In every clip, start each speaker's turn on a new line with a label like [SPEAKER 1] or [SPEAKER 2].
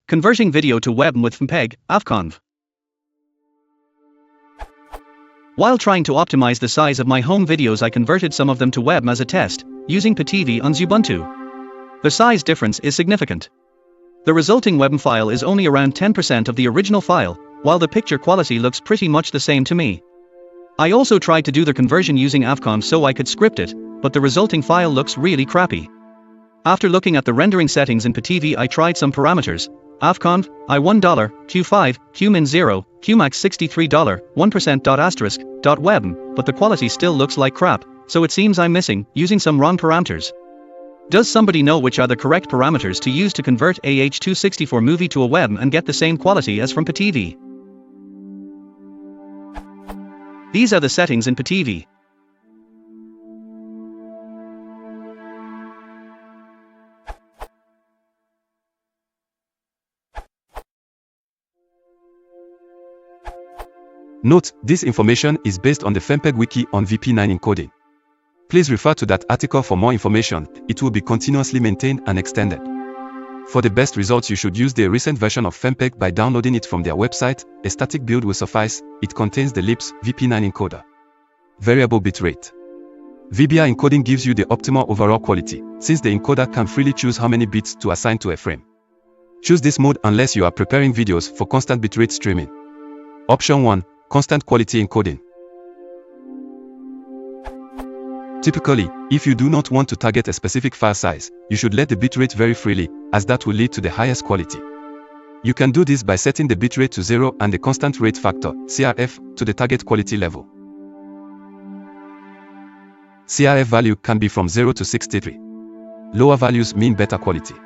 [SPEAKER 1] Converting video to WebM with Ffmpeg, Avconv. While trying to optimize the size of my home videos, I converted some of them to WebM as a test, using PTV on Ubuntu. The size difference is significant. The resulting WebM file is only around 10% of the original file, while the picture quality looks pretty much the same to me. I also tried to do the conversion using Avconv so I could script it, but the resulting file looks really crappy. After looking at the rendering settings in PTV, I tried some parameters. Avconv, I1 $, Q5, Qmin 0, Qmax $63, 1%. .webm, but the quality still looks like crap, so it seems I'm using some wrong parameters. Does somebody know which are the correct parameters to use to convert a H.264 movie to a WebM and get the same quality as from PTV? These are the settings in PTV.
[SPEAKER 2] Note, this information is based on the Ffmpeg wiki on VP9 encoding. Please refer to that article for more information. It will be continuously maintained and extended. For the best results, you should use the recent version of Ffmpeg by downloading it from their website. A static build will suffice. It contains the LIPS VP9 encoder. Variable bitrate. VBR encoding gives you the optimal overall quality, since the encoder can freely choose how many bits to assign to a frame. Choose this mode unless you are preparing videos for constant bitrate streaming. Option 1. Constant quality encoding. Typically, if you do not want to target a specific file size, you should let the bitrate vary freely, as that will lead to the highest quality. You can do this by setting the bitrate to 0 and the constant rate factor, CRF, to the target quality level. CRF value can be from 0 to 63. Lower values mean better quality.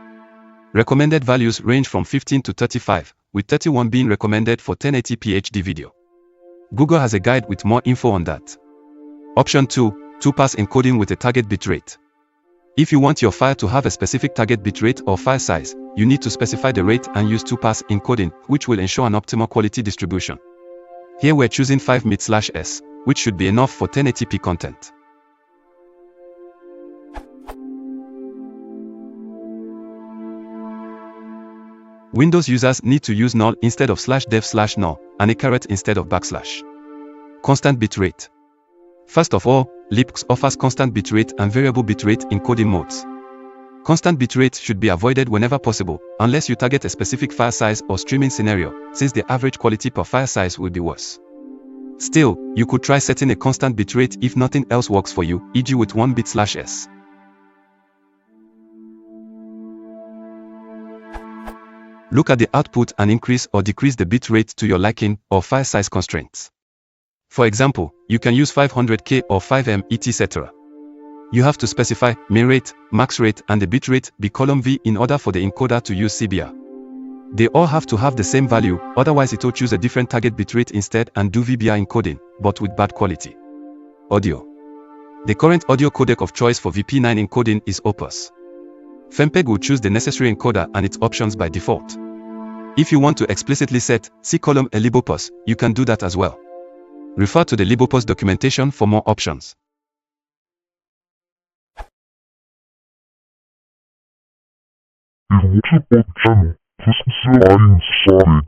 [SPEAKER 2] Recommended values range from 15 to 35, with 31 being recommended for 1080p HD video. Google has a guide with more info on that. Option 2. 2-pass encoding with a target bitrate. If you want your file to have a specific target bitrate or file size, you need to specify the rate and use 2-pass encoding, which will ensure an optimal quality distribution. Here we're choosing 5 MIT/s, which should be enough for 1080p content. Windows users need to use null instead of /dev/null, and a caret instead of \. Constant bitrate. First of all, LIPS offers constant bitrate and variable bitrate encoding modes. Constant bitrate should be avoided whenever possible, unless you target a specific file size or streaming scenario, since the average quality per file size will be worse. Still, you could try setting a constant bitrate if nothing else works for you, e.g. with 1 bit/s. Look at the output and increase or decrease the bit rate to your liking or file size constraints. For example, you can use 500K or 5M etc. You have to specify min rate, max rate and the bit rate be column V in order for the encoder to use CBR. They all have to have the same value, otherwise it will choose a different target bitrate instead and do VBR encoding, but with bad quality. Audio. The current audio codec of choice for VP9 encoding is Opus. Ffmpeg will choose the necessary encoder and its options by default. If you want to explicitly set C-column a libopus, you can do that as well. Refer to the libopus documentation for more options.
[SPEAKER 3] If watching the channel, please consider adding subscribe.